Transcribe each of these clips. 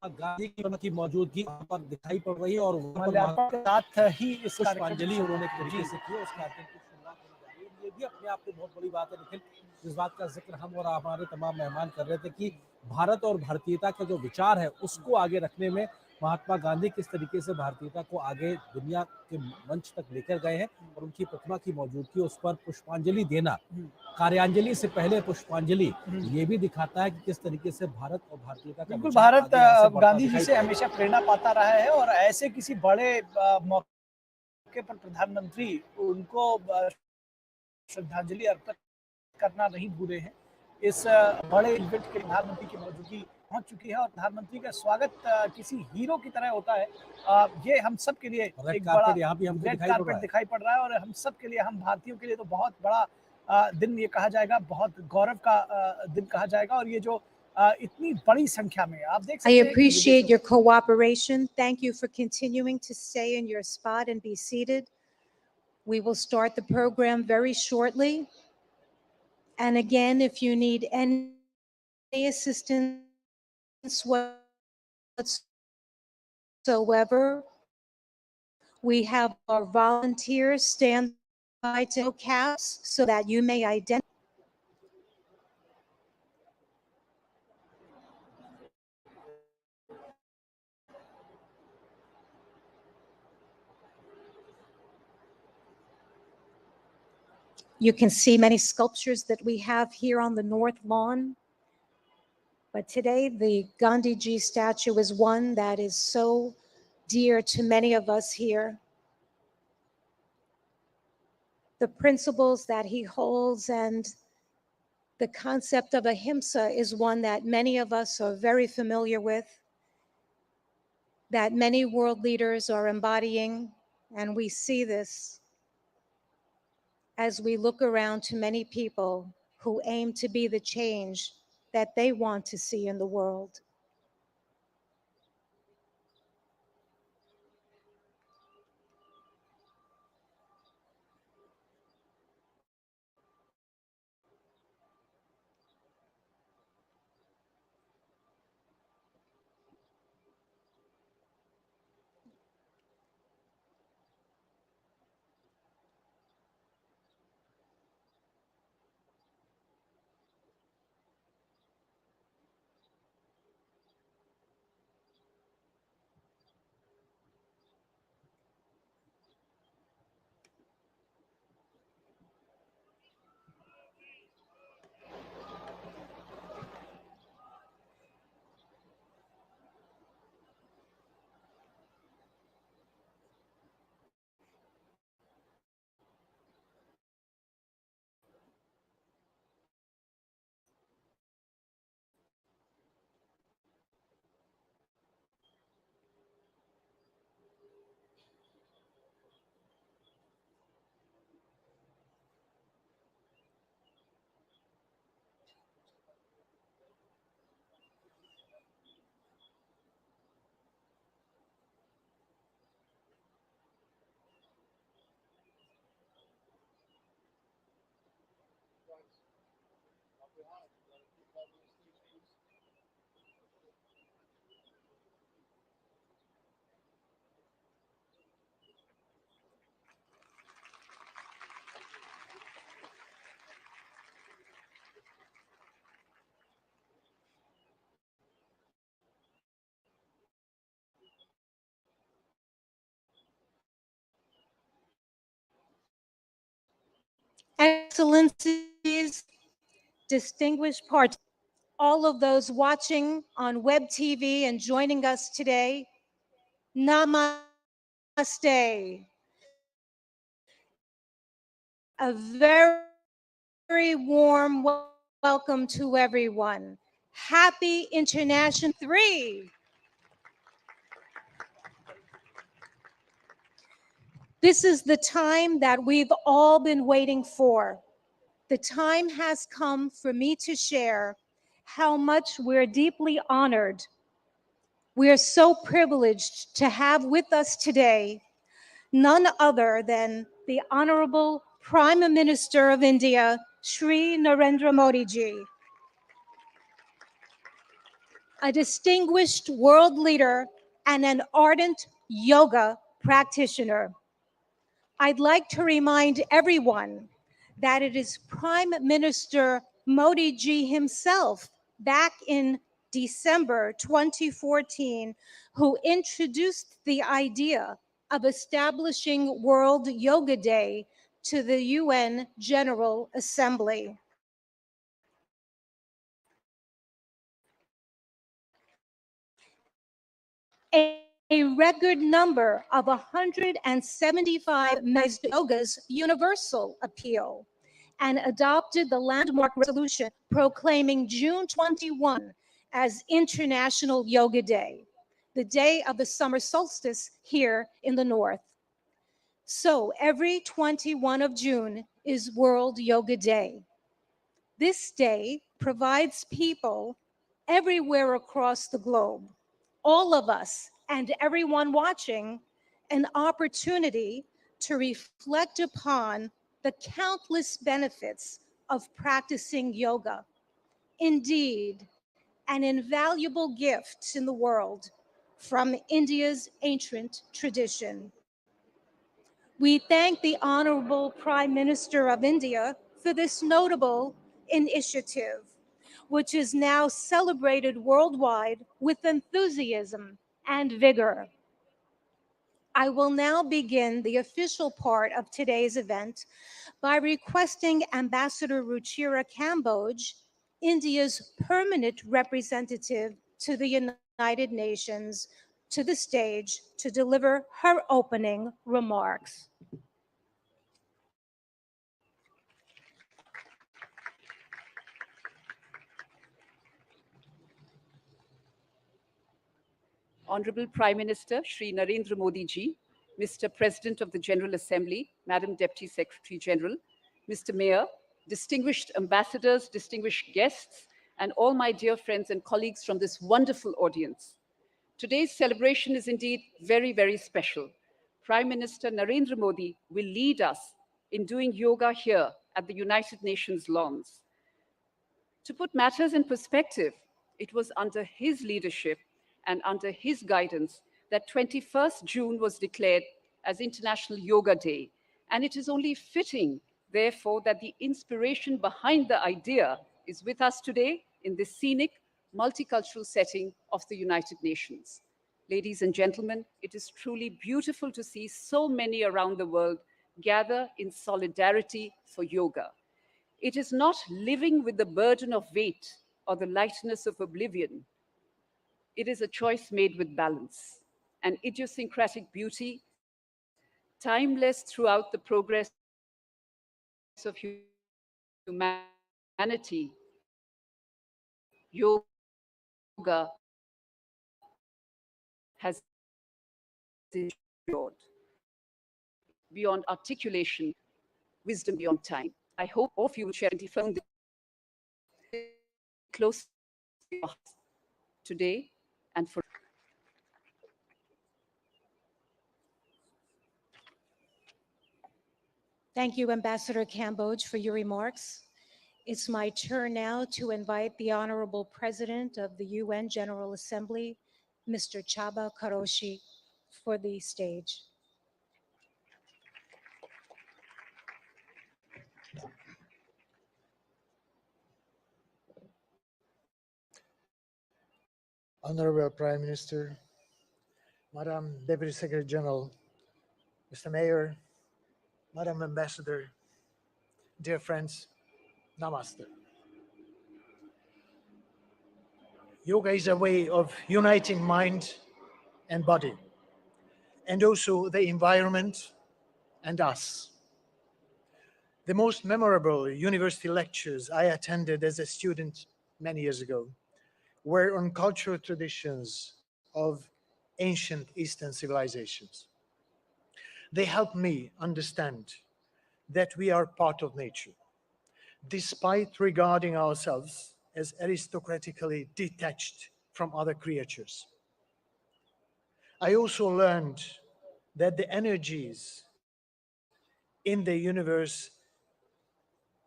गांधी की मौजूदगी वहाँ पर दिखाई पड़ रही है और वहाँ पर साथ ही इस पुष्पांजलि उन्होंने एक तरीके से की, उस कार्यक्रम की शुरुआत होने जा रही है। ये भी अपने आप में बहुत बड़ी बात है। लेकिन इस बात का जिक्र हम और हमारे तमाम मेहमान कर रहे थे कि भारत और भारतीयता का जो विचार है उसको आगे रखने में महात्मा गांधी किस तरीके से भारतीयता को आगे दुनिया के मंच तक लेकर गए हैं और उनकी प्रतिमा की मौजूदगी, उस पर पुष्पांजलि देना, कार्यांजलि से पहले पुष्पांजलि, ये भी दिखाता है कि किस तरीके से भारत और भारतीयता का बिल्कुल विचार भारत गांधी जी से दिखाई हमेशा प्रेरणा पाता रहा है और ऐसे किसी बड़े मौके पर प्रधानमंत्री उनको श्रद्धांजलि अर्पित करना नहीं भूले हैं। इस बड़े इवेंट के प्रधानमंत्री की मौजूदगी पहुंच चुकी है और प्रधानमंत्री का स्वागत किसी हीरो की तरह होता है। ये हम सब के लिए एक बड़ा यहाँ भी हमको रेड कार्पेट दिखाई पड़ रहा है और हम सब के लिए, हम भारतीयों के लिए तो बहुत बड़ा दिन ये कहा जाएगा, बहुत गौरव का दिन कहा जाएगा। और ये जो इतनी बड़ी संख्या में आप देख सकते हैं। I appreciate your cooperation. Thank you for continuing to stay in your spot and be seated. We will start the program very shortly. And again, if you need any assistance whatsoever, we have our volunteers stand by to caps so that you may identify. You can see many sculptures that we have here on the North Lawn. But today, the Gandhiji statue is one that is so dear to many of us here. The principles that he holds and the concept of ahimsa is one that many of us are very familiar with, that many world leaders are embodying, and we see this as we look around to many people who aim to be the change that they want to see in the world. Excellencies, distinguished participants, all of those watching on web TV and joining us today, namaste. A very warm welcome to everyone. Happy International 3. This is the time that we've all been waiting for. The time has come for me to share how much we're deeply honored. We are so privileged to have with us today none other than the Honorable Prime Minister of India, Shri Narendra Modi ji. a distinguished world leader, and an ardent yoga practitioner. I'd like to remind everyone that it is Prime Minister Modi ji himself back in December 2014 who introduced the idea of establishing World Yoga Day to the UN General Assembly. A record number of 175 yoga's universal appeal and adopted the landmark resolution proclaiming June 21 as International Yoga Day, the day of the summer solstice here in the north. So every 21 of June is World Yoga Day. This day provides people everywhere across the globe, all of us and everyone watching, an opportunity to reflect upon the countless benefits of practicing yoga. Indeed, an invaluable gift in the world from India's ancient tradition. We thank the Honorable Prime Minister of India for this notable initiative, which is now celebrated worldwide with enthusiasm and vigor. I will now begin the official part of today's event by requesting Ambassador Ruchira Kamboj, India's permanent representative to the United Nations, to the stage to deliver her opening remarks. Honorable Prime Minister Shri Narendra Modi ji, Mr. President of the General Assembly, Madam Deputy Secretary General, Mr. Mayor, distinguished ambassadors, distinguished guests, and all my dear friends and colleagues from this wonderful audience. Today's celebration is indeed very, very special. Prime Minister Narendra Modi will lead us in doing yoga here at the United Nations lawns. To put matters in perspective, it was under his leadership and under his guidance that 21st June was declared as International Yoga Day. And it is only fitting, therefore, that the inspiration behind the idea is with us today in this scenic, multicultural setting of the United Nations. Ladies and gentlemen, it is truly beautiful to see so many around the world gather in solidarity for yoga. It is not living with the burden of weight or the lightness of oblivion. It is a choice made with balance, an idiosyncratic beauty, timeless throughout the progress of humanity. Yoga has endured beyond articulation, wisdom beyond time. I hope all of you will share and affirm close to your hearts today and for. Thank you, Ambassador Kamboj, for your remarks. It's my turn now to invite the Honorable President of the UN General Assembly, Mr. Chaba Karoshi, for the stage. Honorable Prime Minister, Madam Deputy Secretary General, Mr. Mayor, Madam Ambassador, dear friends, Namaste. Yoga is a way of uniting mind and body, and also the environment and us. The most memorable university lectures I attended as a student many years ago were on cultural traditions of ancient Eastern civilizations. They helped me understand that we are part of nature, despite regarding ourselves as aristocratically detached from other creatures. I also learned that the energies in the universe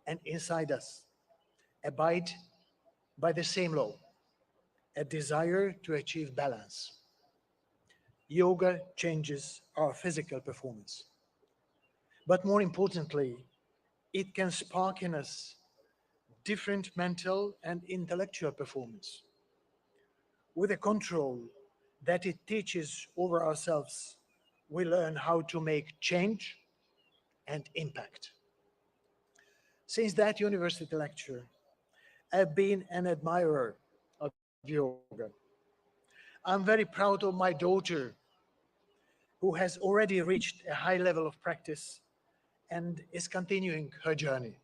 and inside us abide by the same law, a desire to achieve balance. Yoga changes our physical performance. But more importantly, it can spark in us different mental and intellectual performance. With the control that it teaches over ourselves, we learn how to make change and impact. Since that university lecture, I've been an admirer of yoga. I'm very proud of my daughter, who has already reached a high level of practice and is continuing her journey.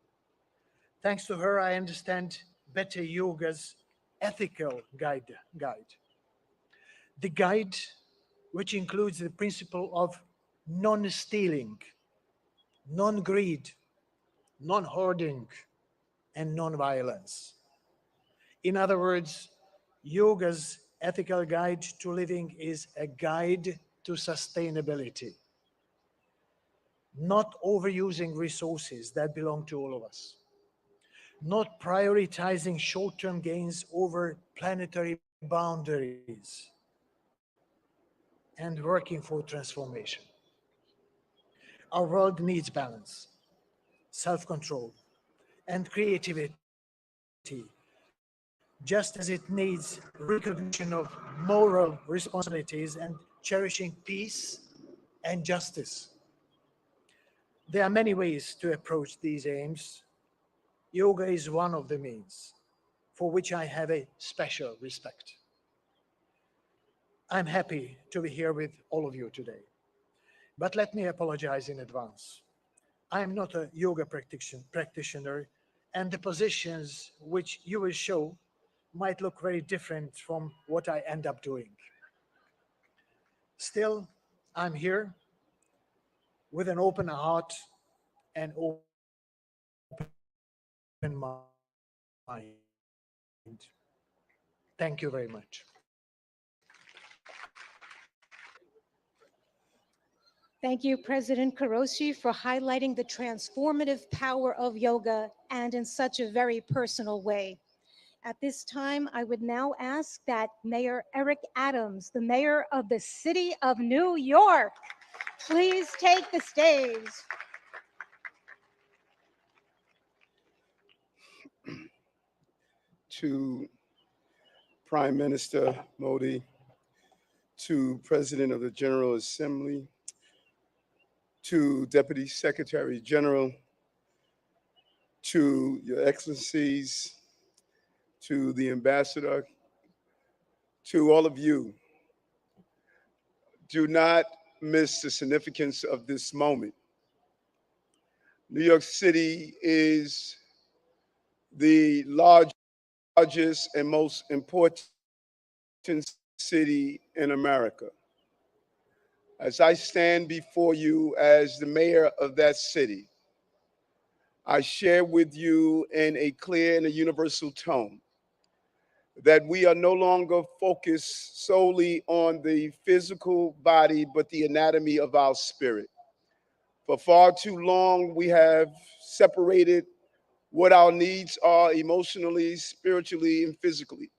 Thanks to her, I understand better yoga's ethical guide. The guide, which includes the principle of non-stealing, non-greed, non-hoarding, and non-violence. In other words, yoga's ethical guide to living is a guide to sustainability, not overusing resources that belong to all of us, not prioritizing short-term gains over planetary boundaries, and working for transformation. Our world needs balance, self-control, and creativity, just as it needs recognition of moral responsibilities and cherishing peace and justice. There are many ways to approach these aims. Yoga is one of the means, for which I have a special respect. I'm happy to be here with all of you today. But let me apologize in advance. I am not a yoga practitioner, and the positions which you will show might look very different from what I end up doing. Still, I'm here with an open heart and open mind. Thank you very much. Thank you, President Karoshi, for highlighting the transformative power of yoga and in such a very personal way. At this time, I would now ask that Mayor Eric Adams, the mayor of the city of New York, please take the stage. To Prime Minister Modi, to President of the General Assembly, to Deputy Secretary General, to Your Excellencies, to the Ambassador, to all of you, do not miss the significance of this moment. New York City is the largest and most important city in America. As I stand before you as the mayor of that city, I share with you in a clear and a universal tone that we are no longer focused solely on the physical body, but the anatomy of our spirit. For far too long, we have separated what our needs are emotionally, spiritually, and physically.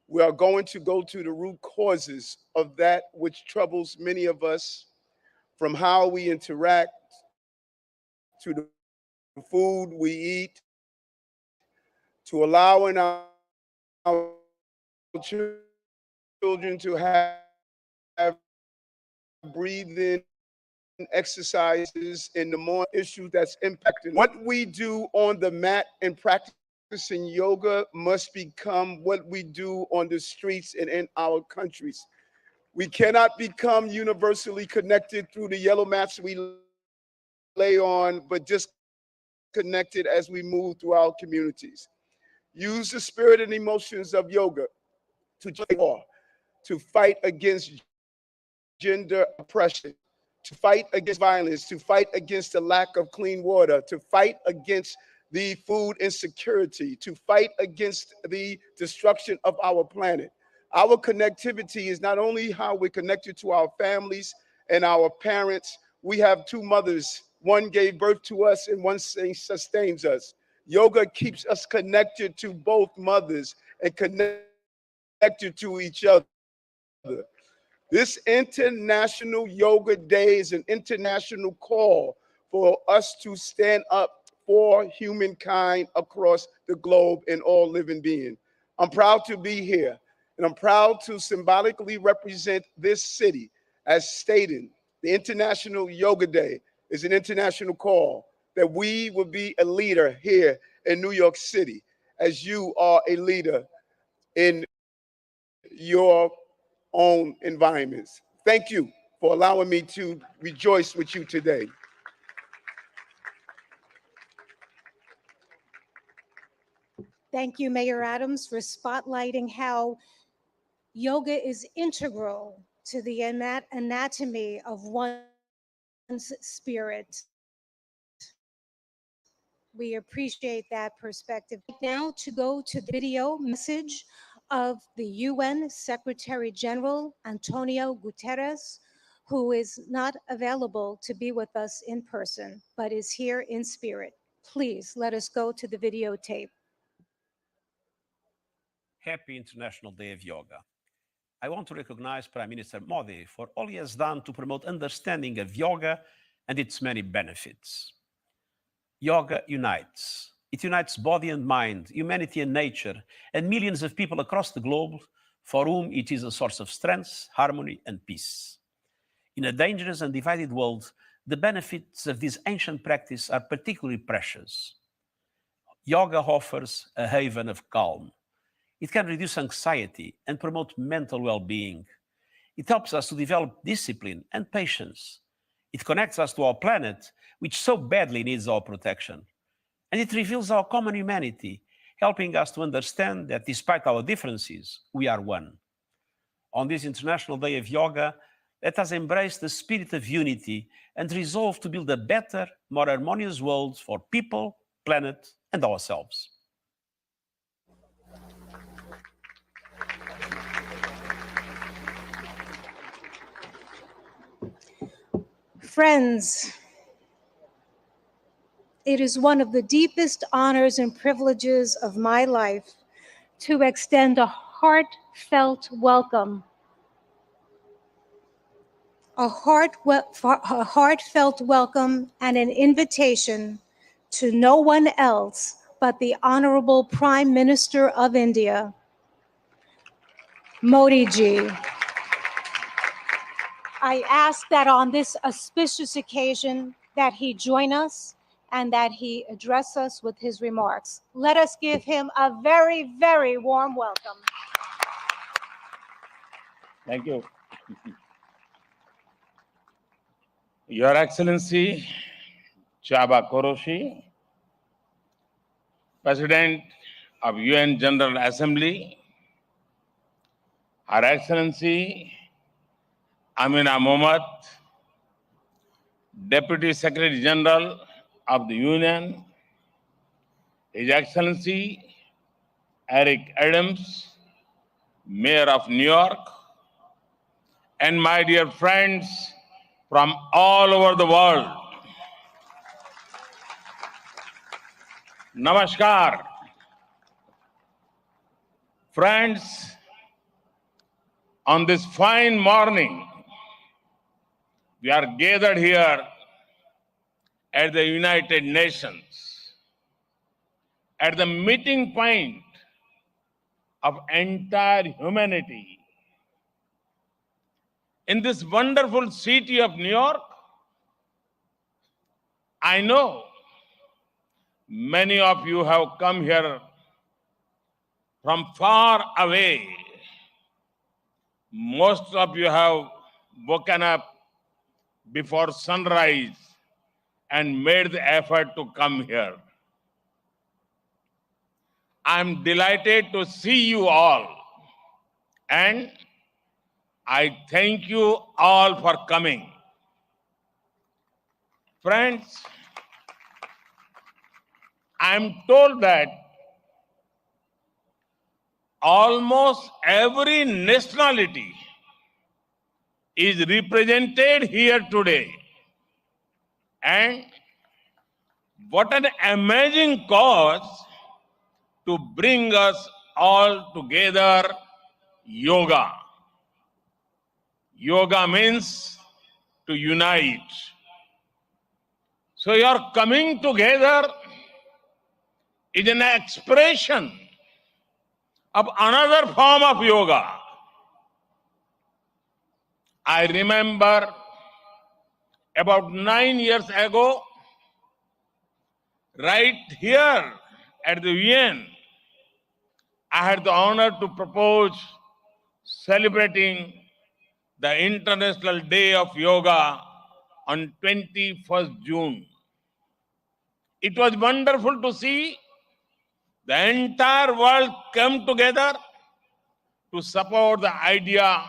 We are going to go to the root causes of that which troubles many of us, from how we interact to the food we eat, to allowing our children to have breathing exercises in the more issues that's impacting. What we do on the mat and practicing yoga must become what we do on the streets and in our countries. We cannot become universally connected through the yellow mats we lay on, but disconnected as we move through our communities. Use the spirit and emotions of yoga to war, to fight against gender oppression, to fight against violence, to fight against the lack of clean water, to fight against the food insecurity, to fight against the destruction of our planet. Our connectivity is not only how we're connected to our families and our parents. We have two mothers. One gave birth to us and one sustains us. Yoga keeps us connected to both mothers and connected connected to each other. This International Yoga Day is an international call for us to stand up for humankind across the globe and all living beings. I'm proud to be here, and I'm proud to symbolically represent this city. As stated, the International Yoga Day is an international call that we will be a leader here in New York City, as you are a leader in your own environments. Thank you for allowing me to rejoice with you today. Thank you, Mayor Adams, for spotlighting how yoga is integral to the anatomy of one's spirit. We appreciate that perspective. Now to go to the video message of the UN Secretary General Antonio Guterres, who is not available to be with us in person, but is here in spirit. Please let us go to the videotape. Happy International Day of Yoga. I want to recognize Prime Minister Modi for all he has done to promote understanding of yoga and its many benefits. Yoga unites. It unites body and mind, humanity and nature, and millions of people across the globe for whom it is a source of strength, harmony, and peace. In a dangerous and divided world, the benefits of this ancient practice are particularly precious. Yoga offers a haven of calm. It can reduce anxiety and promote mental well-being. It helps us to develop discipline and patience. It connects us to our planet, which so badly needs our protection. And it reveals our common humanity, helping us to understand that despite our differences, we are one. On this International Day of Yoga, let us embrace the spirit of unity and resolve to build a better, more harmonious world for people, planet, and ourselves. Friends, it is one of the deepest honors and privileges of my life to extend a heartfelt welcome, a heartfelt welcome and an invitation to no one else but the Honorable Prime Minister of India, Modi ji. I ask that on this auspicious occasion that he join us and that he address us with his remarks. Let us give him a very, very warm welcome. Thank you. Your Excellency Chaba Koroshi, President of UN General Assembly, Her Excellency Amina Mohammed, Deputy Secretary General of the Union, His Excellency Eric Adams, Mayor of New York, and my dear friends from all over the world. Namaskar. Friends, on this fine morning, we are gathered here at the United Nations, at the meeting point of entire humanity. In this wonderful city of New York, I know many of you have come here from far away. Most of you have woken up before sunrise and made the effort to come here. I'm delighted to see you all, and I thank you all for coming. Friends, I'm told that almost every nationality is represented here today. And what an amazing cause to bring us all together yoga. Yoga means to unite. So your coming together is an expression of another form of yoga. I remember about 9 years ago, right here at the UN, I had the honor to propose celebrating the International Day of Yoga on 21st June. It was wonderful to see the entire world come together to support the idea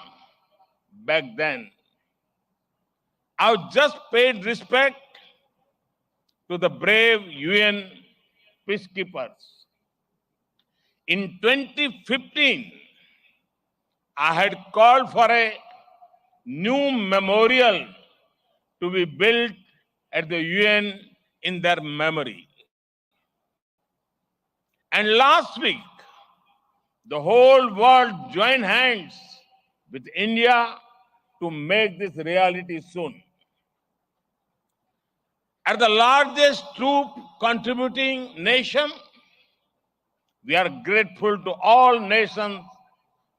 back then. I just paid respect to the brave UN peacekeepers. In 2015, I had called for a new memorial to be built at the UN in their memory. And last week, the whole world joined hands with India to make this reality soon. As the largest troop contributing nation, we are grateful to all nations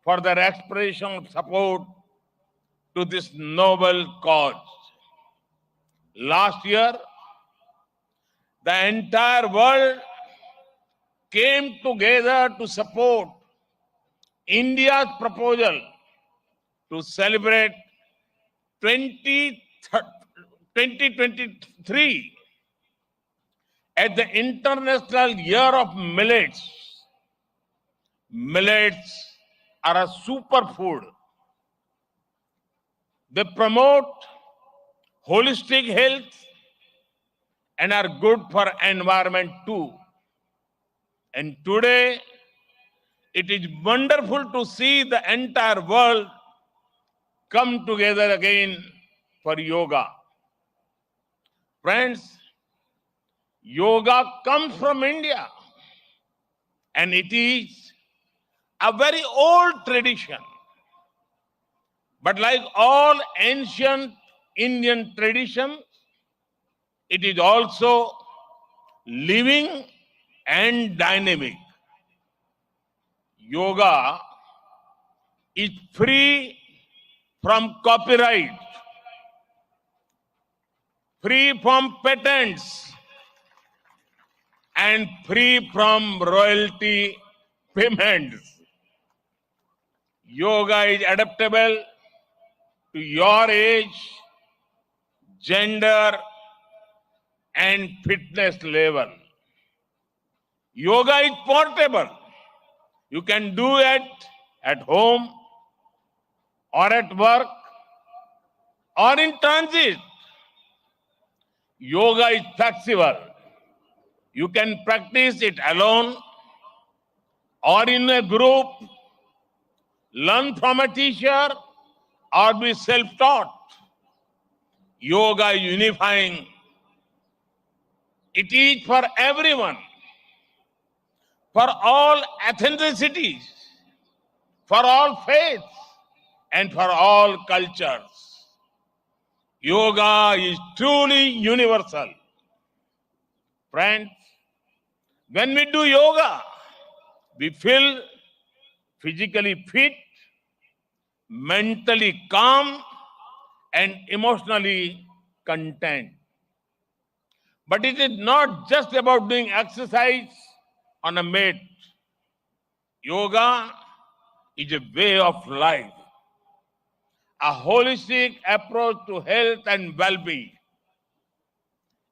for their expression of support to this noble cause. Last year, the entire world came together to support India's proposal to celebrate 2023 as the International Year of Millets. Millets are a superfood. They promote holistic health and are good for environment too. And today, it is wonderful to see the entire world come together again for yoga. Friends, yoga comes from India, and it is a very old tradition. But like all ancient Indian traditions, it is also living and dynamic. Yoga is free from copyright, free from patents, and free from royalty payments. Yoga is adaptable to your age, gender, and fitness level. Yoga is portable. You can do it at home or at work or in transit. Yoga is flexible. You can practice it alone or in a group, learn from a teacher, or be self-taught. Yoga is unifying. It is for everyone, for all ethnicities, for all faiths, and for all cultures. Yoga is truly universal. Friends, when we do yoga, we feel physically fit, mentally calm, and emotionally content. But it is not just about doing exercise on a mat. Yoga is a way of life, a holistic approach to health and well-being,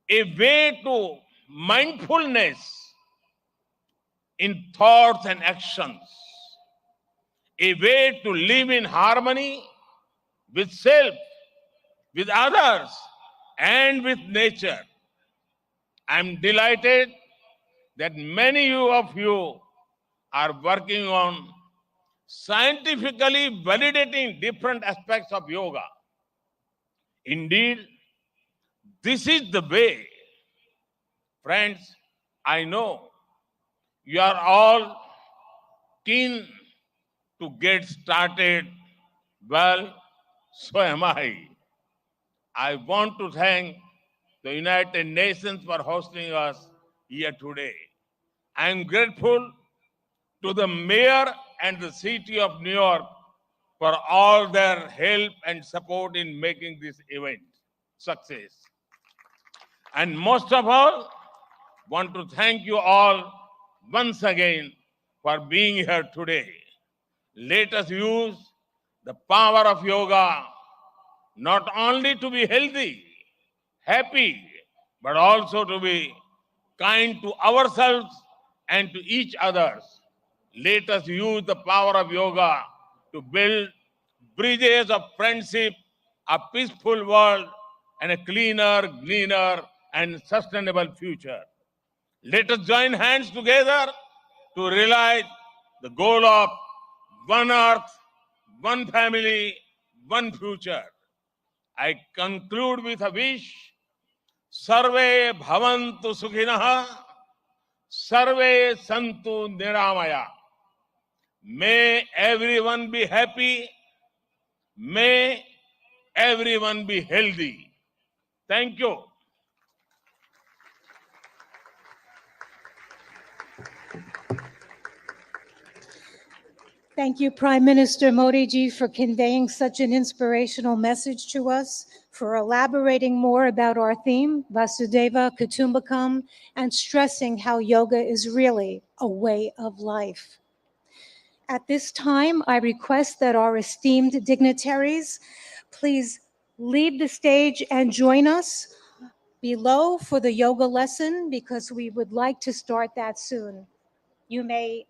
a way to mindfulness in thoughts and actions, a way to live in harmony with self, with others, and with nature. I'm delighted that many of you are working on scientifically validating different aspects of yoga. Indeed, this is the way. Friends, I know you are all keen to get started, well, so am I. I want to thank the United Nations for hosting us here today. I am grateful to the mayor and the city of New York for all their help and support in making this event success. And most of all, want to thank you all once again for being here today. Let us use the power of yoga not only to be healthy, happy, but also to be kind to ourselves and to each others. Let us use the power of yoga to build bridges of friendship, a peaceful world, and a cleaner, greener, and sustainable future. Let us join hands together to realize the goal of one earth, one family, one future. I conclude with a wish. Sarve bhavantu sukhinah, sarve santu niramaya. May everyone be happy. May everyone be healthy. Thank you. Thank you, Prime Minister Modi ji, for conveying such an inspirational message to us, for elaborating more about our theme, Vasudeva Kutumbakam, and stressing how yoga is really a way of life. At this time, I request that our esteemed dignitaries please leave the stage and join us below for the yoga lesson, because we would like to start that soon. You may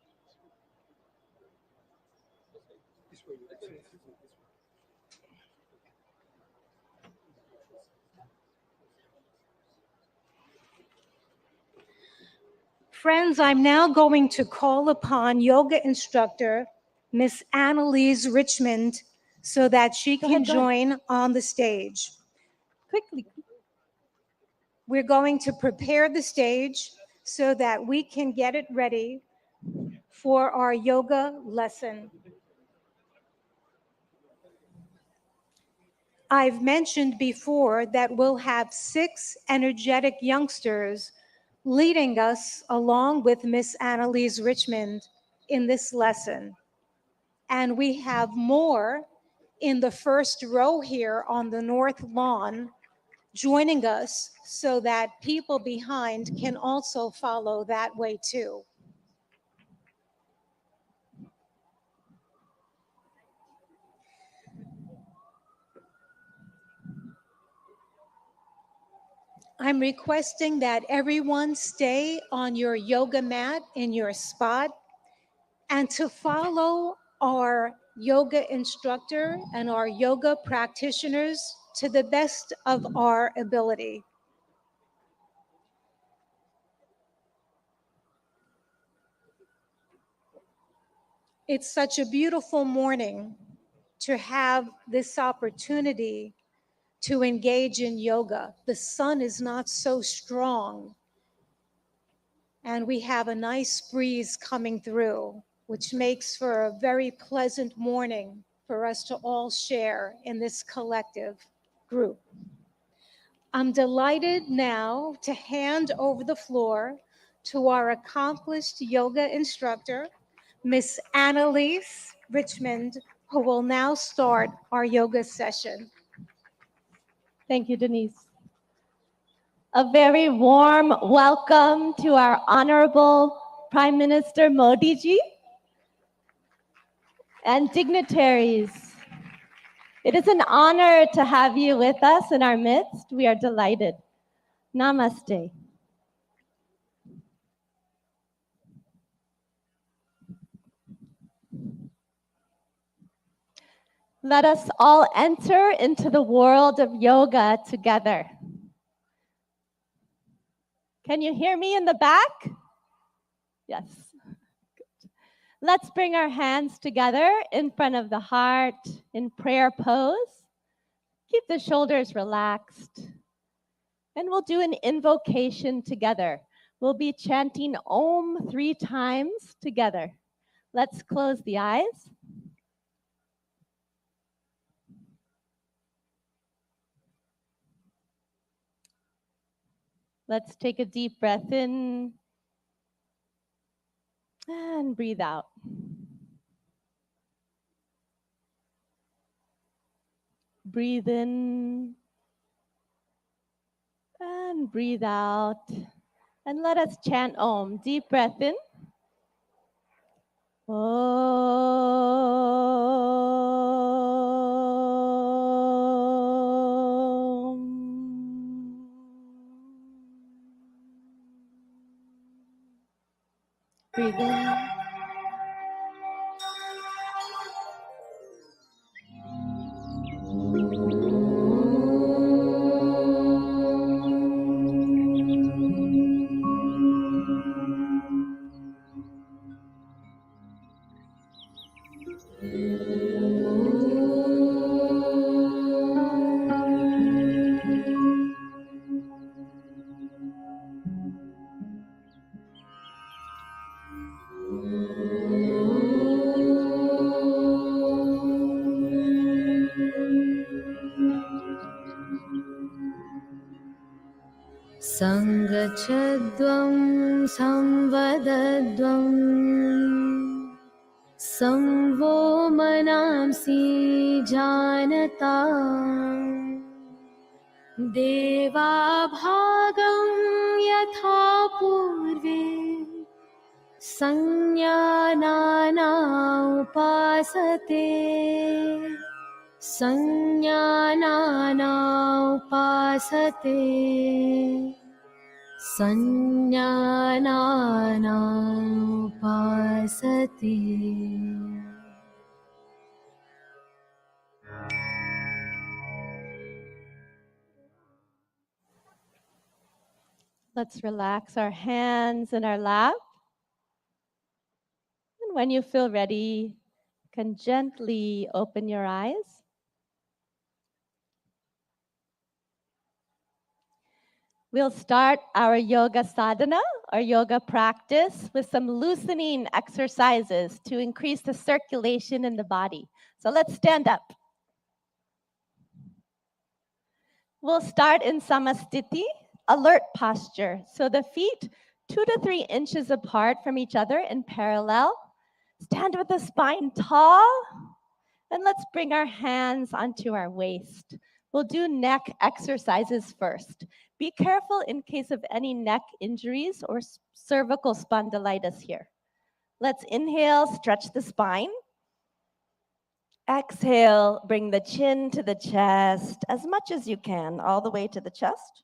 Friends, I'm now going to call upon yoga instructor Miss Annalise Richmond so that she can join on the stage. Quickly. We're going to prepare the stage so that we can get it ready for our yoga lesson. I've mentioned before that we'll have 6 energetic youngsters leading us along with Miss Annalise Richmond in this lesson. And we have more in the first row here on the north lawn joining us so that people behind can also follow that way too. I'm requesting that everyone stay on your yoga mat in your spot and to follow our yoga instructor and our yoga practitioners to the best of our ability. It's such a beautiful morning to have this opportunity to engage in yoga. The sun is not so strong, and we have a nice breeze coming through, which makes for a very pleasant morning for us to all share in this collective group. I'm delighted now to hand over the floor to our accomplished yoga instructor, Miss Annalise Richmond, who will now start our yoga session. Thank you, Denise. A very warm welcome to our Honorable Prime Minister Modi ji and dignitaries. It is an honor to have you with us in our midst. We are delighted. Namaste. Let us all enter into the world of yoga together. Can you hear me in the back? Yes. Good. Let's bring our hands together in front of the heart in prayer pose. Keep the shoulders relaxed. And we'll do an invocation together. We'll be chanting Om 3 times together. Let's close the eyes. Let's take a deep breath in and breathe out. Breathe in and breathe out. And let us chant Om. Deep breath in. Om. Breathe in. Sangachadvam samvadadvam samvo manamsi janata deva bhagam yatha purve sanyanana upasate sanyanana upasate sanyanana upasate. Let's relax our hands in our lap. And when you feel ready, you can gently open your eyes. We'll start our yoga sadhana, our yoga practice, with some loosening exercises to increase the circulation in the body. So let's stand up. We'll start in Samastiti, alert posture. So the feet 2 to 3 inches apart from each other in parallel. Stand with the spine tall. And let's bring our hands onto our waist. We'll do neck exercises first. Be careful in case of any neck injuries or cervical spondylitis here. Let's inhale, stretch the spine. Exhale, bring the chin to the chest as much as you can, all the way to the chest.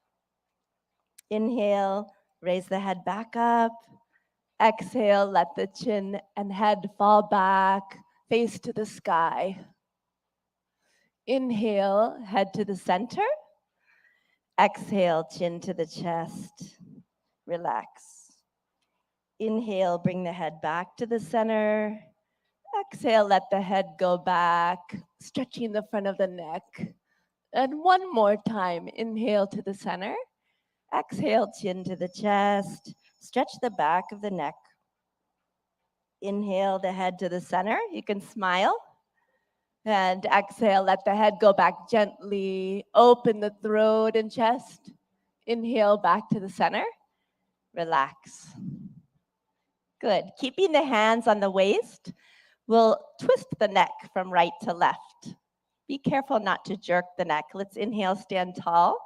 Inhale, raise the head back up. Exhale, let the chin and head fall back, face to the sky. Inhale, head to the center. Exhale, chin to the chest. Relax. Inhale, bring the head back to the center. Exhale, let the head go back, stretching the front of the neck. And one more time, inhale to the center. Exhale, chin to the chest. Stretch the back of the neck. Inhale the head to the center. You can smile. And exhale, let the head go back gently. Open the throat and chest. Inhale back to the center. Relax. Good. Keeping the hands on the waist, we'll twist the neck from right to left. Be careful not to jerk the neck. Let's inhale, stand tall.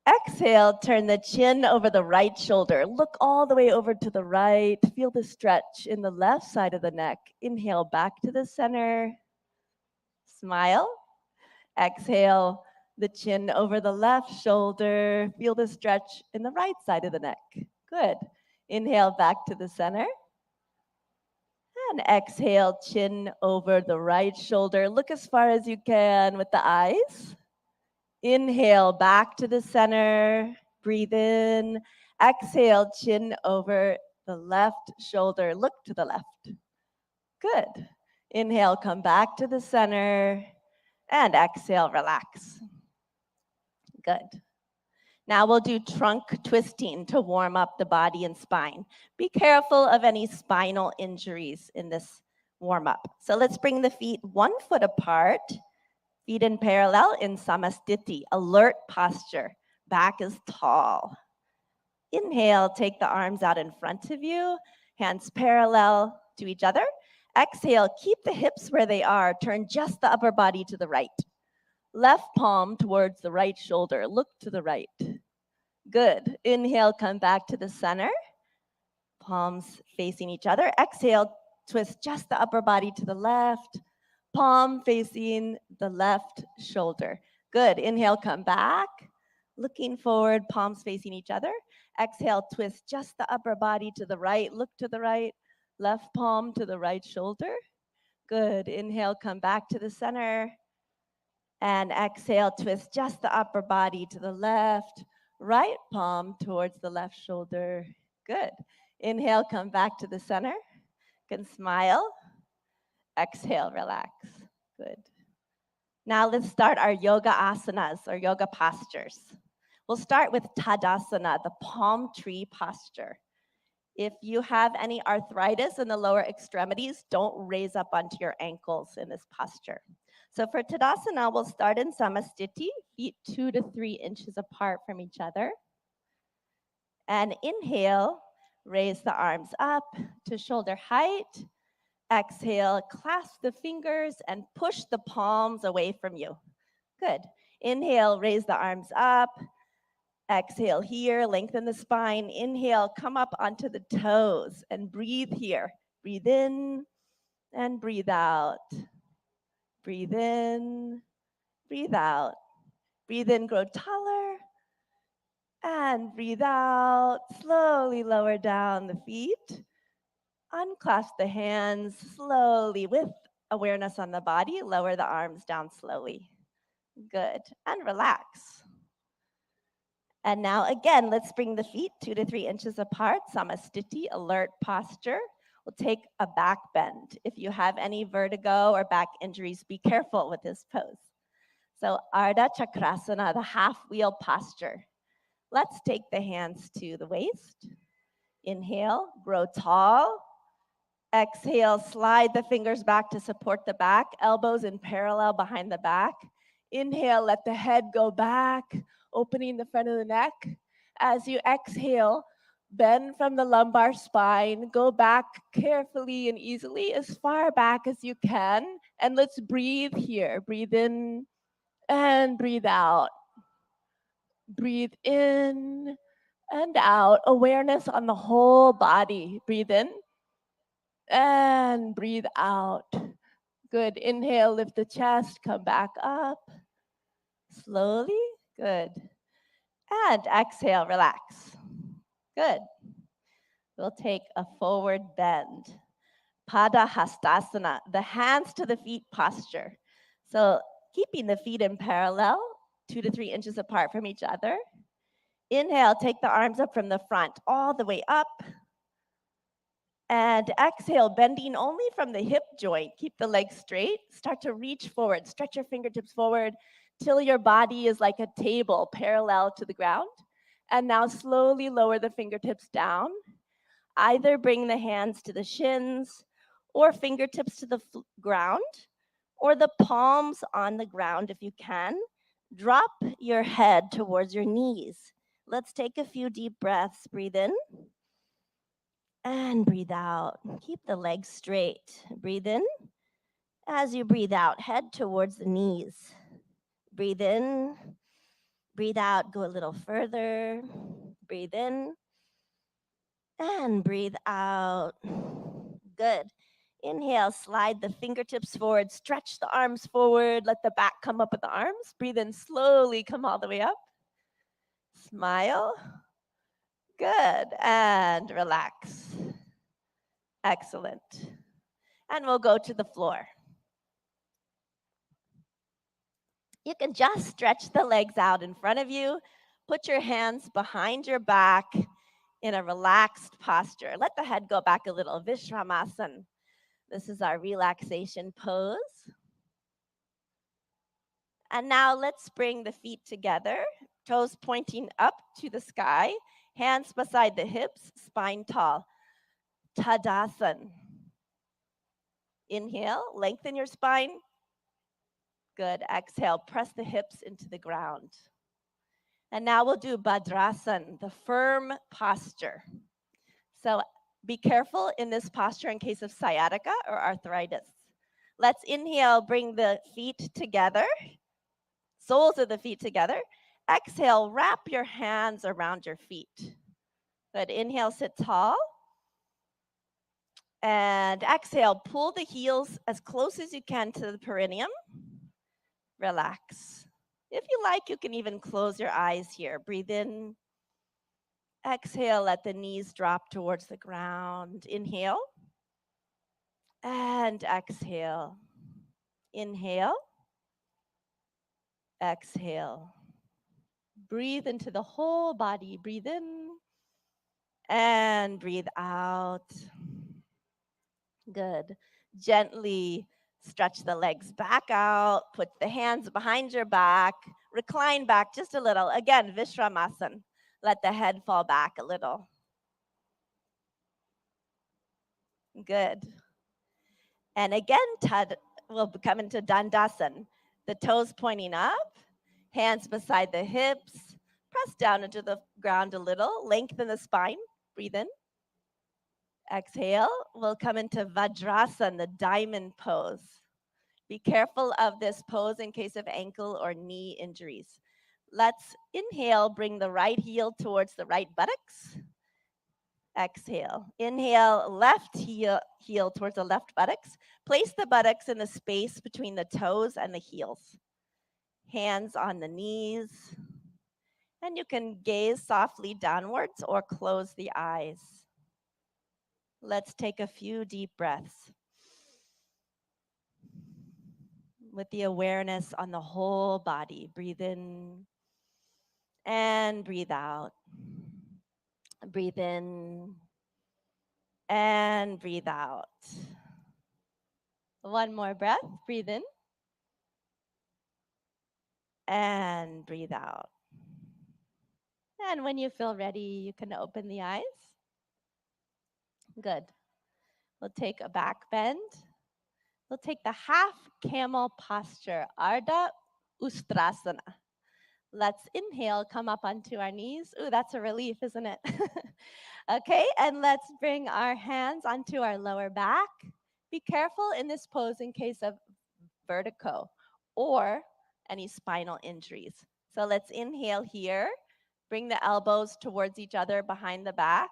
Exhale, turn the chin over the right shoulder. Look all the way over to the right. Feel the stretch in the left side of the neck. Inhale back to the center. Smile. Exhale, the chin over the left shoulder. Feel the stretch in the right side of the neck. Good. Inhale back to the center. And exhale, chin over the right shoulder. Look as far as you can with the eyes. Inhale back to the center. Breathe in. Exhale, chin over the left shoulder. Look to the left. Good. Inhale, come back to the center. And exhale, relax. Good. Now we'll do trunk twisting to warm up the body and spine. Be careful of any spinal injuries in this warm up. So let's bring the feet 1 foot apart, feet in parallel in Samasthiti, alert posture. Back is tall. Inhale, take the arms out in front of you, hands parallel to each other. Exhale, keep the hips where they are, turn just the upper body to the right. Left palm towards the right shoulder, look to the right. Good. Inhale, come back to the center. Palms facing each other. Exhale, twist just the upper body to the left. Palm facing the left shoulder. Good. Inhale, come back. Looking forward, palms facing each other. Exhale, twist just the upper body to the right. Look to the right. Left palm to the right shoulder. Good. Inhale, come back to the center. And exhale, twist just the upper body to the left. Right palm towards the left shoulder. Good. Inhale, come back to the center. You can smile. Exhale, relax. Good. Now let's start our yoga asanas, or yoga postures. We'll start with Tadasana, the palm tree posture. If you have any arthritis in the lower extremities, don't raise up onto your ankles in this posture. So for Tadasana, we'll start in Samasthiti, feet 2 to 3 inches apart from each other. And inhale, raise the arms up to shoulder height. Exhale, clasp the fingers and push the palms away from you. Good. Inhale, raise the arms up. Exhale here, lengthen the spine. Inhale, come up onto the toes and breathe here. Breathe in and breathe out. Breathe in, breathe out. Breathe in, grow taller. And breathe out, slowly lower down the feet. Unclasp the hands slowly with awareness on the body. Lower the arms down slowly. Good. And relax. And now again, let's bring the feet 2 to 3 inches apart. Samasthiti, alert posture. We'll take a back bend. If you have any vertigo or back injuries, be careful with this pose. So Ardha Chakrasana, the half wheel posture. Let's take the hands to the waist. Inhale, grow tall. Exhale, slide the fingers back to support the back, elbows in parallel behind the back. Inhale, let the head go back, opening the front of the neck. As you exhale, bend from the lumbar spine, go back carefully and easily as far back as you can. And let's breathe here. Breathe in and breathe out. Breathe in and out. Awareness on the whole body. Breathe in and breathe out. Good. Inhale, lift the chest, come back up. Slowly. Good. And exhale, relax. Good. We'll take a forward bend. Pada Hastasana, the hands to the feet posture. So keeping the feet in parallel, 2 to 3 inches apart from each other. Inhale, take the arms up from the front, all the way up. And exhale, bending only from the hip joint. Keep the legs straight. Start to reach forward. Stretch your fingertips forward till your body is like a table parallel to the ground. And now slowly lower the fingertips down. Either bring the hands to the shins or fingertips to the ground, or the palms on the ground if you can. Drop your head towards your knees. Let's take a few deep breaths. Breathe in and breathe out. Keep the legs straight. Breathe in. As you breathe out, head towards the knees. Breathe in, breathe out, go a little further. Breathe in and breathe out. Good. Inhale, slide the fingertips forward, stretch the arms forward, let the back come up with the arms. Breathe in slowly, come all the way up. Smile. Good. And relax. Excellent. And we'll go to the floor. You can just stretch the legs out in front of you. Put your hands behind your back in a relaxed posture. Let the head go back a little. Vishramasana. This is our relaxation pose. And now let's bring the feet together, toes pointing up to the sky, hands beside the hips, spine tall. Tadasana. Inhale, lengthen your spine. Good. Exhale, press the hips into the ground. And now we'll do Bhadrasana, the firm posture. So be careful in this posture in case of sciatica or arthritis. Let's inhale, bring the feet together, soles of the feet together. Exhale, wrap your hands around your feet. Good. Inhale, sit tall. And exhale, pull the heels as close as you can to the perineum. Relax. If you like, you can even close your eyes here. Breathe in. Exhale, let the knees drop towards the ground. Inhale. And exhale. Inhale. Exhale. Breathe into the whole body. Breathe in. And breathe out. Good. Gently stretch the legs back out. Put the hands behind your back. Recline back just a little. Again, Vishramasana. Let the head fall back a little. Good. And again, we'll come into Dandasana. The toes pointing up, hands beside the hips. Press down into the ground a little. Lengthen the spine. Breathe in. Exhale. We'll come into Vajrasana, the diamond pose. Be careful of this pose in case of ankle or knee injuries. Let's inhale, bring the right heel towards the right buttocks. Exhale. Inhale, left heel towards the left buttocks. Place the buttocks in the space between the toes and the heels. Hands on the knees. And you can gaze softly downwards or close the eyes. Let's take a few deep breaths with the awareness on the whole body. Breathe in and breathe out. Breathe in and breathe out. One more breath. Breathe in and breathe out. And when you feel ready, you can open the eyes. Good. We'll take a back bend. We'll take the half camel posture, Ardha Ustrasana. Let's inhale, come up onto our knees. Ooh, that's a relief, isn't it? Okay, and let's bring our hands onto our lower back. Be careful in this pose in case of vertigo or any spinal injuries. So let's inhale here. Bring the elbows towards each other behind the back.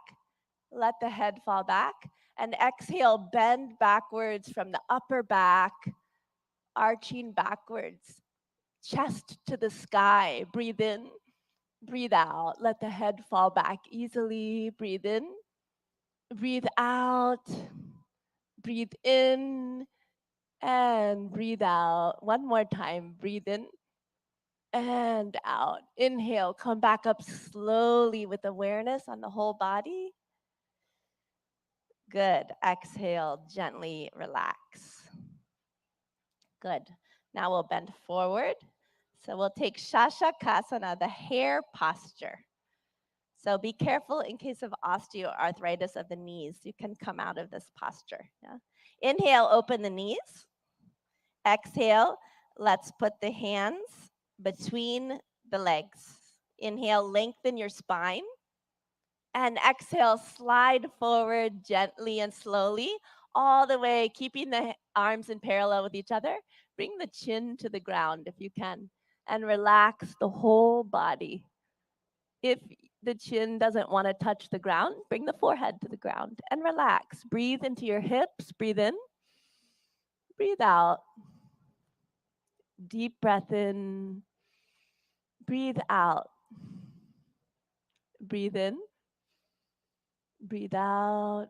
Let the head fall back. And exhale, bend backwards from the upper back, arching backwards, chest to the sky. Breathe in, breathe out. Let the head fall back easily. Breathe in, breathe out. Breathe in and breathe out. One more time. Breathe in and out. Inhale, come back up slowly with awareness on the whole body. Good. Exhale, gently relax. Good. Now we'll bend forward. So we'll take Shashakasana, the hare posture. So be careful in case of osteoarthritis of the knees. You can come out of this posture. Yeah? Inhale, open the knees. Exhale, let's put the hands between the legs. Inhale, lengthen your spine. And exhale, slide forward gently and slowly, all the way, keeping the arms in parallel with each other. Bring the chin to the ground if you can, and relax the whole body. If the chin doesn't want to touch the ground, bring the forehead to the ground and relax. Breathe into your hips. Breathe in. Breathe out. Deep breath in. Breathe out. Breathe in. Breathe out.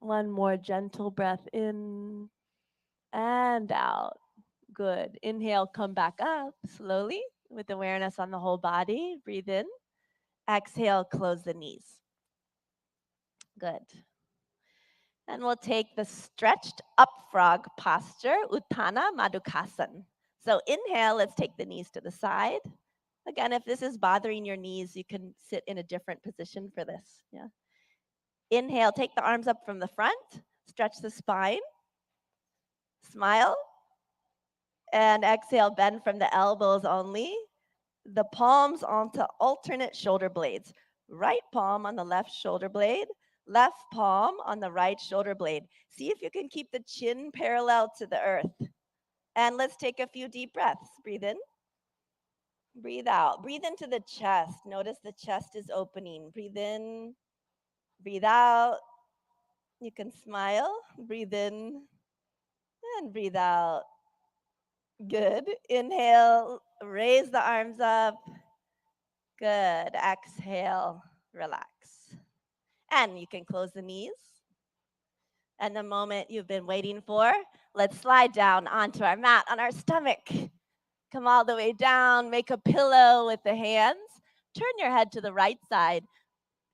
One more gentle breath in and out. Good. Inhale, come back up slowly with awareness on the whole body. Breathe in. Exhale, close the knees. Good. And we'll take the stretched up frog posture, Uttana Madhukasana. So inhale, let's take the knees to the side. Again, if this is bothering your knees, you can sit in a different position for this. Yeah. Inhale, take the arms up from the front, stretch the spine, smile, and exhale, bend from the elbows only. The palms onto alternate shoulder blades. Right palm on the left shoulder blade, left palm on the right shoulder blade. See if you can keep the chin parallel to the earth. And let's take a few deep breaths. Breathe in, breathe out. Breathe into the chest. Notice the chest is opening. Breathe in, breathe out. You can smile. Breathe in and breathe out. Good. Inhale, raise the arms up. Good. Exhale, relax. And you can close the knees. And the moment you've been waiting for, let's slide down onto our mat on our stomach. Come all the way down, make a pillow with the hands. Turn your head to the right side.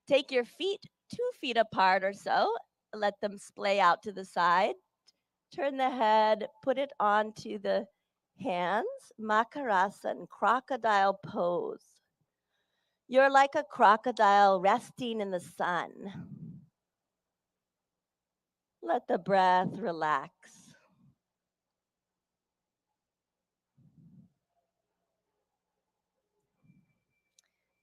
Take your feet 2 feet apart or so. Let them splay out to the side. Turn the head, put it onto the hands. Makarasana, crocodile pose. You're like a crocodile resting in the sun. Let the breath relax.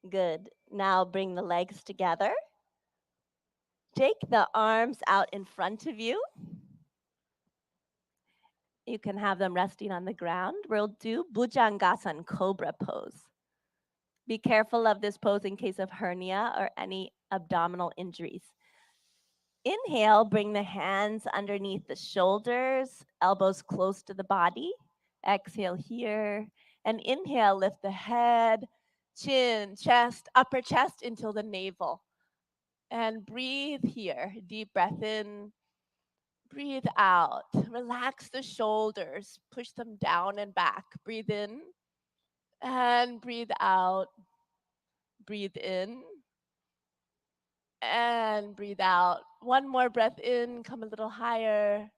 Good. Now bring the legs together. Take the arms out in front of you. You can have them resting on the ground. We'll do Bhujangasana, cobra pose. Be careful of this pose in case of hernia or any abdominal injuries. Inhale, bring the hands underneath the shoulders, elbows close to the body. Exhale here. And inhale, lift the head, chin, chest, upper chest until the navel. And breathe here. Deep breath in. Breathe out. Relax the shoulders. Push them down and back. Breathe in. And breathe out. Breathe in. And breathe out. One more breath in. Come a little higher.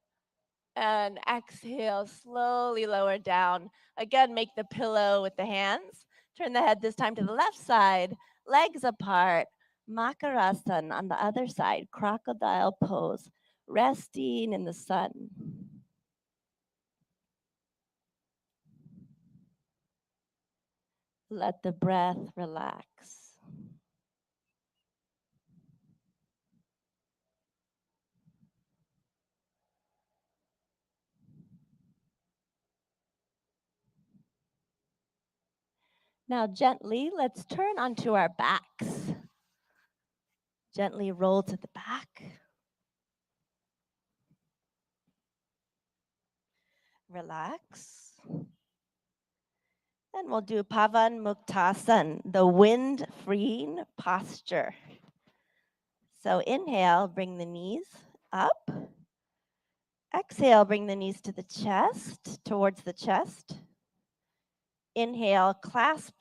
And exhale, slowly lower down. Again, make the pillow with the hands. Turn the head this time to the left side, legs apart. Makarasana on the other side, crocodile pose, resting in the sun. Let the breath relax. Now gently, let's turn onto our backs. Gently roll to the back. Relax. And we'll do Pavan Muktasan, the wind-freeing posture. So inhale, bring the knees up. Exhale, bring the knees to the chest, towards the chest. Inhale, clasp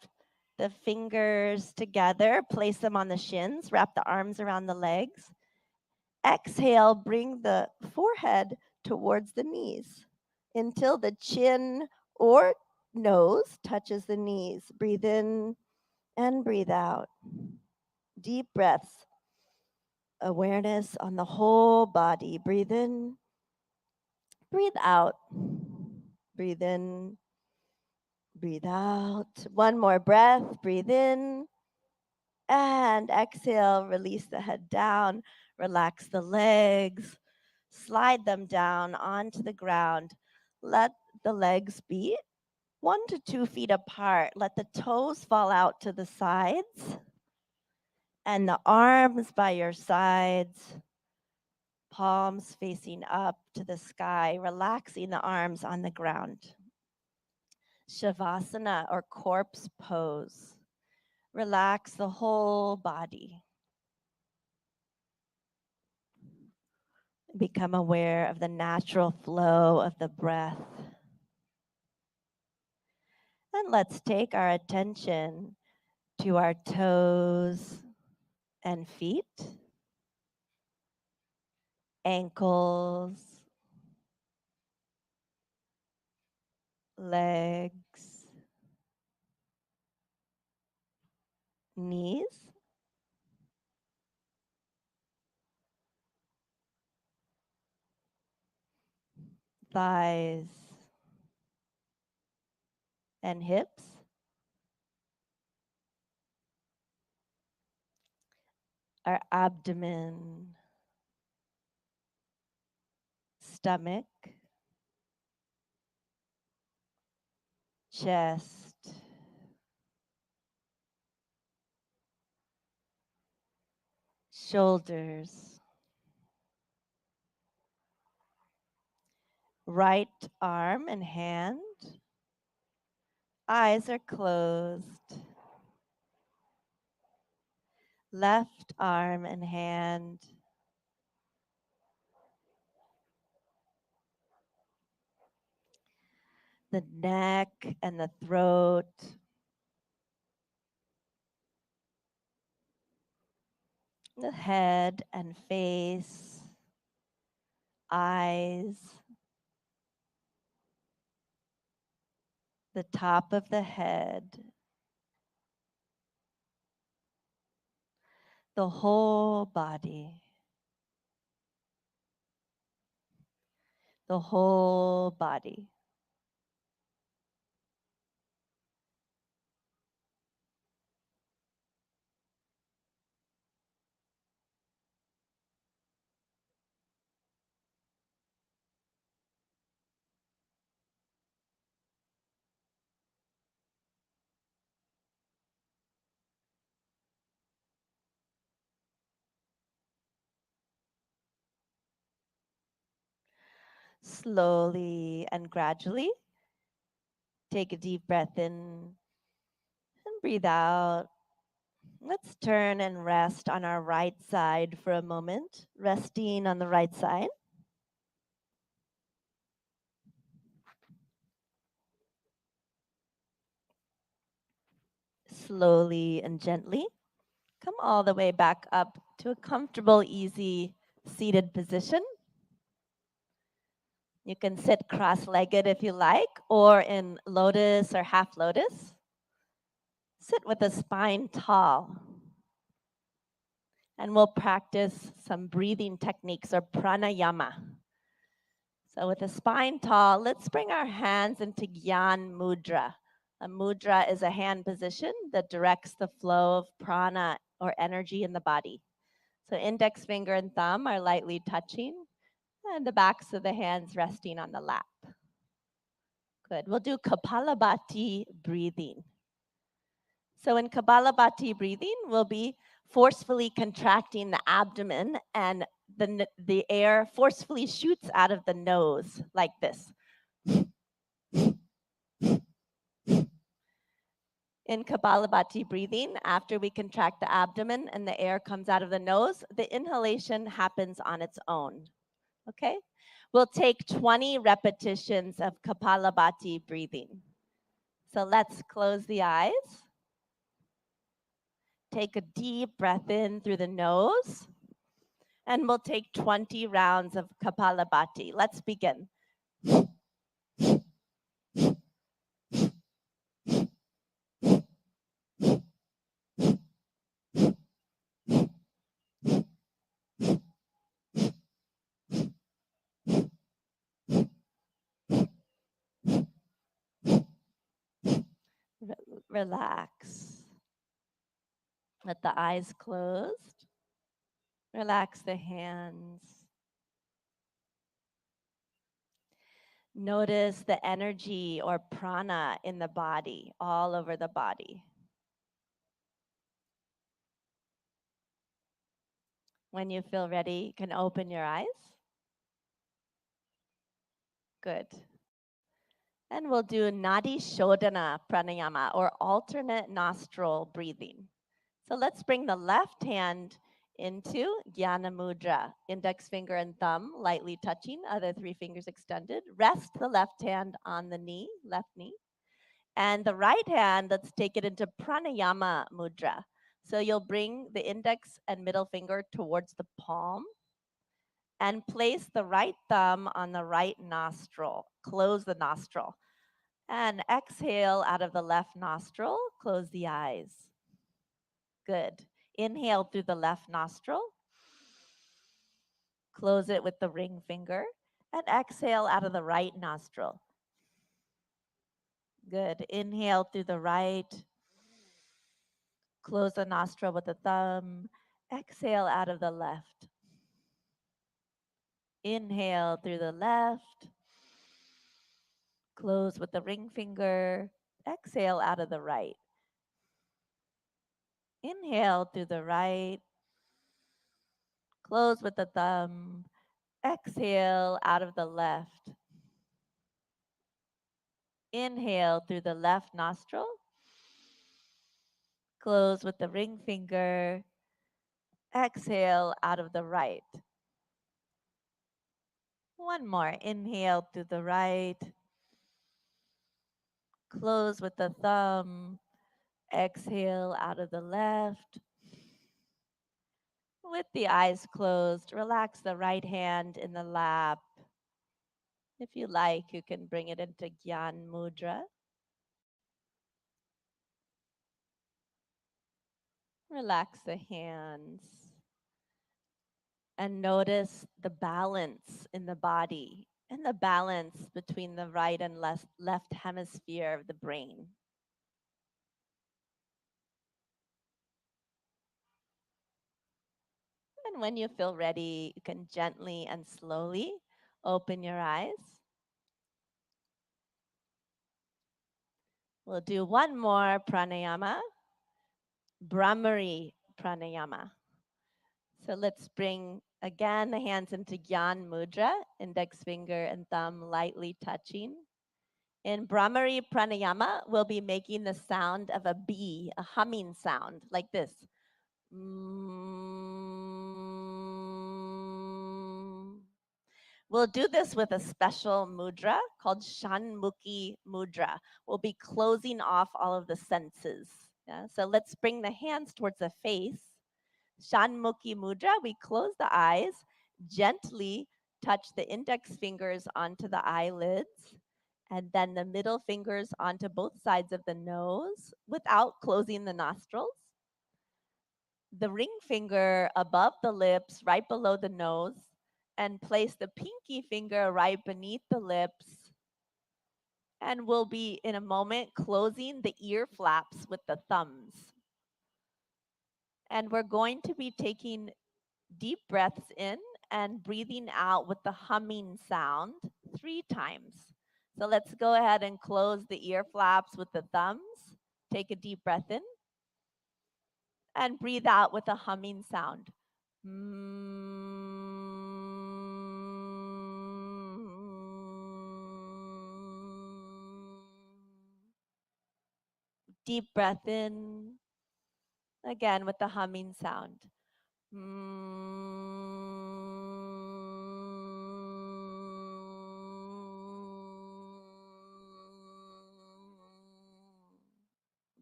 the fingers together, place them on the shins, wrap the arms around the legs. Exhale, bring the forehead towards the knees until the chin or nose touches the knees. Breathe in and breathe out. Deep breaths. Awareness on the whole body. Breathe in, breathe out. Breathe in, breathe out. One more breath. Breathe in and exhale. Release the head down. Relax the legs. Slide them down onto the ground. Let the legs be 1 to 2 feet apart. Let the toes fall out to the sides and the arms by your sides. Palms facing up to the sky, relaxing the arms on the ground. Shavasana or corpse pose. Relax the whole body. Become aware of the natural flow of the breath. And let's take our attention to our toes and feet, ankles, legs, knees, thighs, and hips, our abdomen, stomach, chest, shoulders, right arm and hand. Eyes are closed. Left arm and hand. The neck and the throat. The head and face. Eyes. The top of the head. The whole body. The whole body. Slowly and gradually, take a deep breath in and breathe out. Let's turn and rest on our right side for a moment, resting on the right side. Slowly and gently, come all the way back up to a comfortable, easy seated position. You can sit cross-legged if you like, or in lotus or half lotus. Sit with the spine tall. And we'll practice some breathing techniques or pranayama. So with the spine tall, let's bring our hands into Gyan Mudra. A mudra is a hand position that directs the flow of prana or energy in the body. So index finger and thumb are lightly touching and the backs of the hands resting on the lap. Good. We'll do Kapalabhati breathing. So in Kapalabhati breathing, we'll be forcefully contracting the abdomen and the air forcefully shoots out of the nose like this. In Kapalabhati breathing, after we contract the abdomen and the air comes out of the nose, the inhalation happens on its own. Okay? We'll take 20 repetitions of Kapalabhati breathing. So let's close the eyes. Take a deep breath in through the nose. And we'll take 20 rounds of Kapalabhati. Let's begin. Relax. Let the eyes closed. Relax the hands. Notice the energy or prana in the body, all over the body. When you feel ready, you can open your eyes. Good. And we'll do Nadi Shodhana Pranayama or alternate nostril breathing. So let's bring the left hand into Jnana Mudra, index finger and thumb lightly touching, other three fingers extended. Rest the left hand on the knee, left knee. And the right hand, let's take it into Pranayama Mudra. So you'll bring the index and middle finger towards the palm and place the right thumb on the right nostril. Close the nostril. And exhale out of the left nostril. Close the eyes. Good. Inhale through the left nostril. Close it with the ring finger. And exhale out of the right nostril. Good. Inhale through the right. Close the nostril with the thumb. Exhale out of the left. Inhale through the left. Close with the ring finger. Exhale out of the right. Inhale through the right. Close with the thumb. Exhale out of the left. Inhale through the left nostril. Close with the ring finger. Exhale out of the right. One more. Inhale through the right. Close with the thumb. Exhale out of the left. With the eyes closed, relax the right hand in the lap. If you like, you can bring it into Gyan Mudra. Relax the hands and notice the balance in the body and the balance between the right and left hemisphere of the brain. And when you feel ready, you can gently and slowly open your eyes. We'll do one more pranayama, Brahmari pranayama. So let's bring again the hands into Gyan Mudra, index finger and thumb lightly touching. In Brahmari pranayama, we'll be making the sound of a bee, a humming sound like this. We'll do this with a special mudra called Shanmukhi mudra. We'll be closing off all of the senses. Yeah? So let's bring the hands towards the face. Shanmukhi mudra, we close the eyes, gently touch the index fingers onto the eyelids, and then the middle fingers onto both sides of the nose without closing the nostrils. The ring finger above the lips, right below the nose, and place the pinky finger right beneath the lips. And we'll be, in a moment, closing the ear flaps with the thumbs. And we're going to be taking deep breaths in and breathing out with the humming sound 3 times. So let's go ahead and close the ear flaps with the thumbs. Take a deep breath in and breathe out with a humming sound. Deep breath in, again with the humming sound.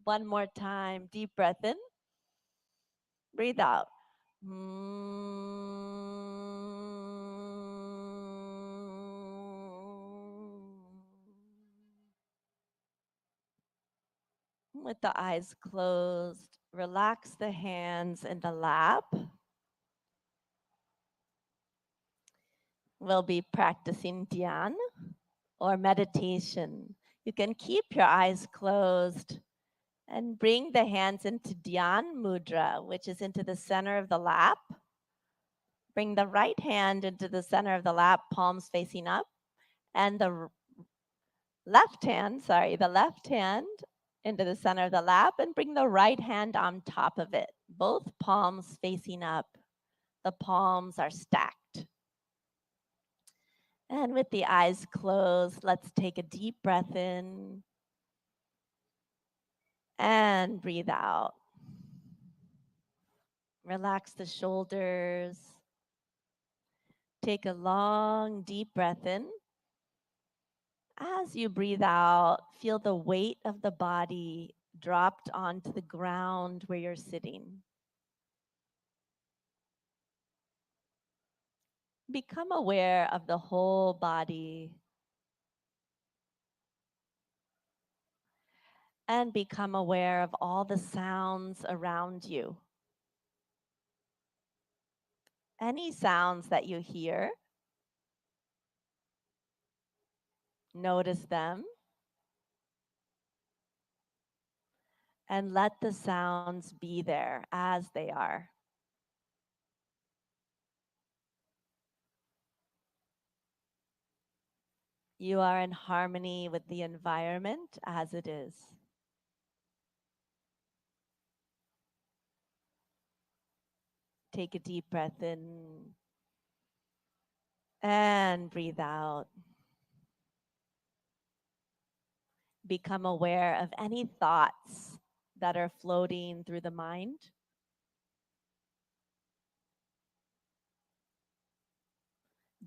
One more time, deep breath in, breathe out. With the eyes closed, relax the hands in the lap. We'll be practicing dhyan or meditation. You can keep your eyes closed and bring the hands into dhyan mudra, which is into the center of the lap. Bring the right hand into the center of the lap, palms facing up, and the left hand into the center of the lap, and bring the right hand on top of it, both palms facing up. The palms are stacked. And with the eyes closed, let's take a deep breath in and breathe out. Relax the shoulders. Take a long, deep breath in. As you breathe out, feel the weight of the body dropped onto the ground where you're sitting. Become aware of the whole body. and become aware of all the sounds around you. Any sounds that you hear, notice them and let the sounds be there as they are. You are in harmony with the environment as it is. Take a deep breath in and breathe out. Become aware of any thoughts that are floating through the mind.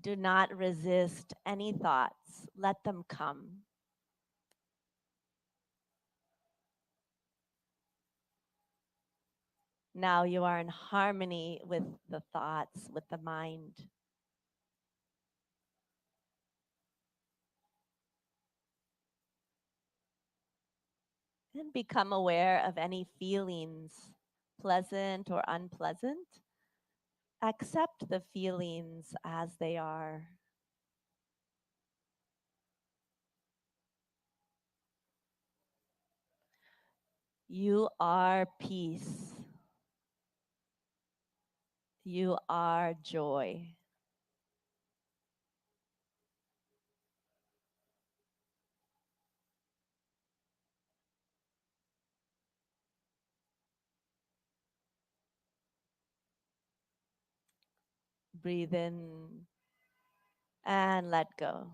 Do not resist any thoughts. Let them come. Now you are in harmony with the thoughts, with the mind. And become aware of any feelings, pleasant or unpleasant. Accept the feelings as they are. You are peace. You are joy. Breathe in and let go.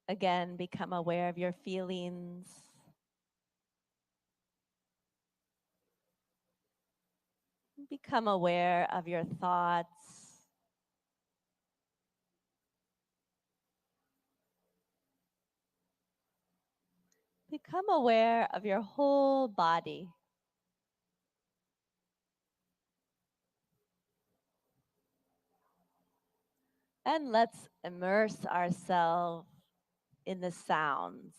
Again, become aware of your feelings. Become aware of your thoughts. Become aware of your whole body. And let's immerse ourselves in the sounds.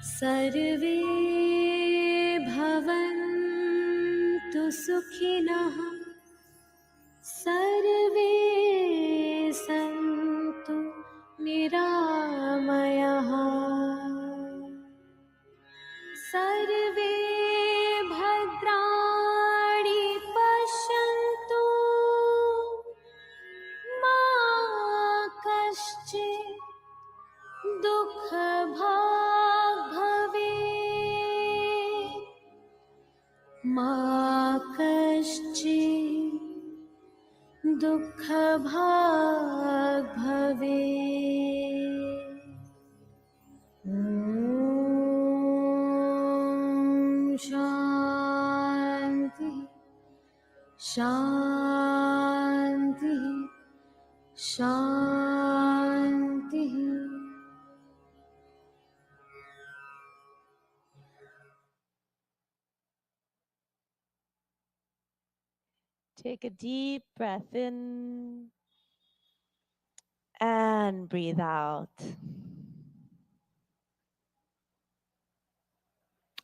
सर्वे भवन्तु सुखिनः सर्वे सन्तु निरामयाः सर्वे भद्राणि पश्यन्तु मा कश्चित् दुःखभाग् भवेत् मा कश्चित् दुःखभाग् भवेत् ॐ शान्ति शान्ति शान्ति Take a deep breath in and breathe out.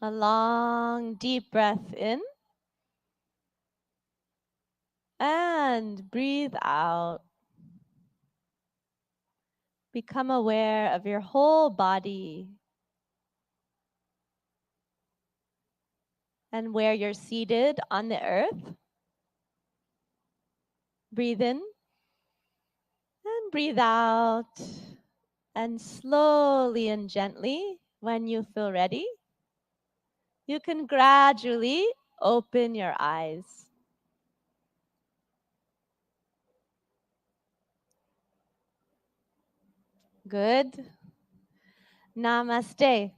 A long, deep breath in and breathe out. Become aware of your whole body and where you're seated on the earth. Breathe in and breathe out. And slowly and gently, when you feel ready, you can gradually open your eyes. Good. Namaste.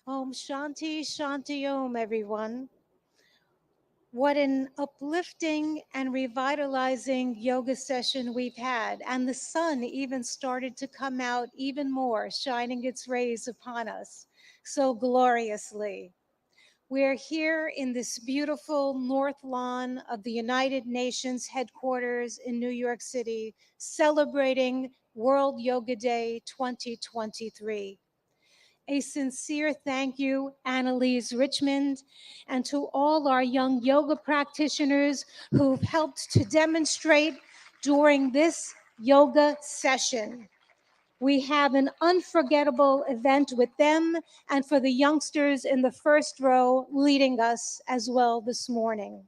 Om Om Shanti Shanti Om, everyone. What an uplifting and revitalizing yoga session we've had. And the sun even started to come out even more, shining its rays upon us so gloriously. We're here in this beautiful north lawn of the United Nations headquarters in New York City, celebrating World Yoga Day 2023. A sincere thank you, Annalise Richmond, and to all our young yoga practitioners who've helped to demonstrate during this yoga session. We have an unforgettable event with them and for the youngsters in the first row leading us as well this morning.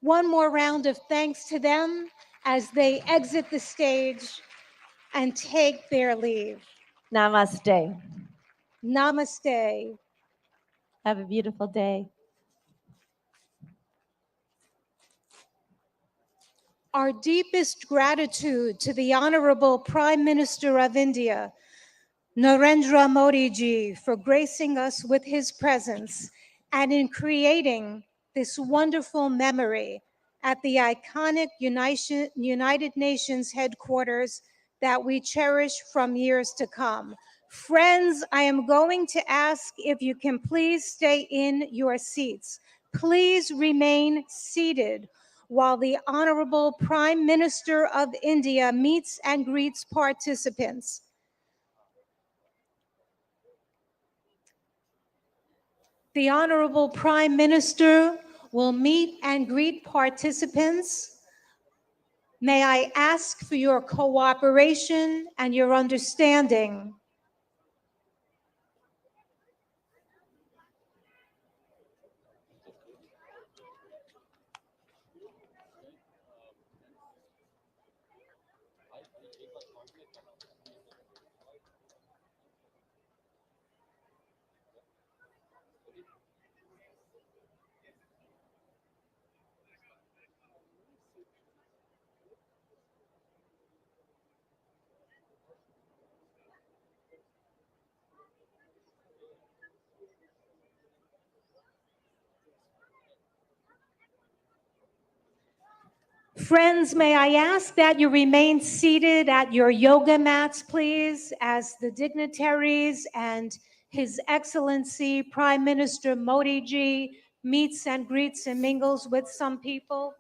One more round of thanks to them as they exit the stage and take their leave. Namaste. Namaste. Have a beautiful day. Our deepest gratitude to the Honorable Prime Minister of India, Narendra Modi ji, for gracing us with his presence and in creating this wonderful memory at the iconic United Nations headquarters that we cherish from years to come. Friends, I am going to ask if you can please stay in your seats. Please remain seated while the Honorable Prime Minister of India meets and greets participants. The Honorable Prime Minister will meet and greet participants. May I ask for your cooperation and your understanding. Friends, may I ask that you remain seated at your yoga mats, please, as the dignitaries and His Excellency Prime Minister Modi ji meets and greets and mingles with some people.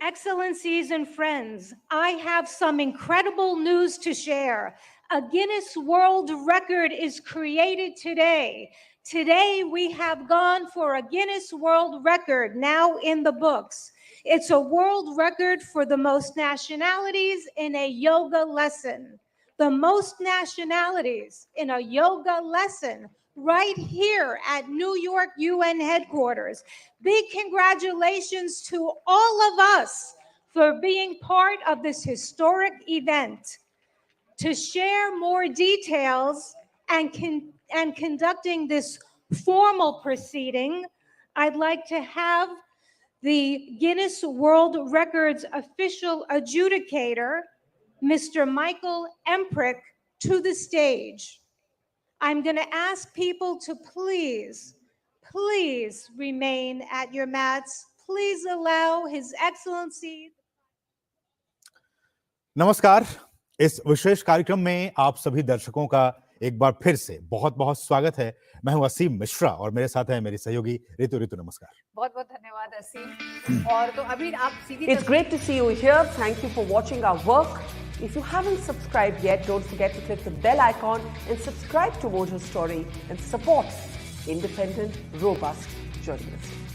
Excellencies and friends, I have some incredible news to share. A Guinness World Record is created today. Today, we have gone for a Guinness World Record now in the books. It's a world record for the most nationalities in a yoga lesson. The most nationalities in a yoga lesson right here at New York UN headquarters. Big congratulations to all of us for being part of this historic event. To share more details and conducting this formal proceeding, I'd like to have the Guinness World Records official adjudicator, Mr. Michael Emprick, to the stage. I'm going to ask people to please remain at your mats. Please allow His Excellency. नमस्कार, इस विशेष कार्यक्रम में आप सभी दर्शकों का एक बार फिर से बहुत-बहुत स्वागत है। मैं हूं असीम मिश्रा और मेरे साथ है मेरी सहयोगी ऋतु। नमस्कार। बहुत-बहुत धन्यवाद असीम। और तो अभी आप सीधी It's great to see you here. Thank you for watching our work. If you haven't subscribed yet, don't forget to click the bell icon and subscribe to Mojo Story and support independent, robust journalism.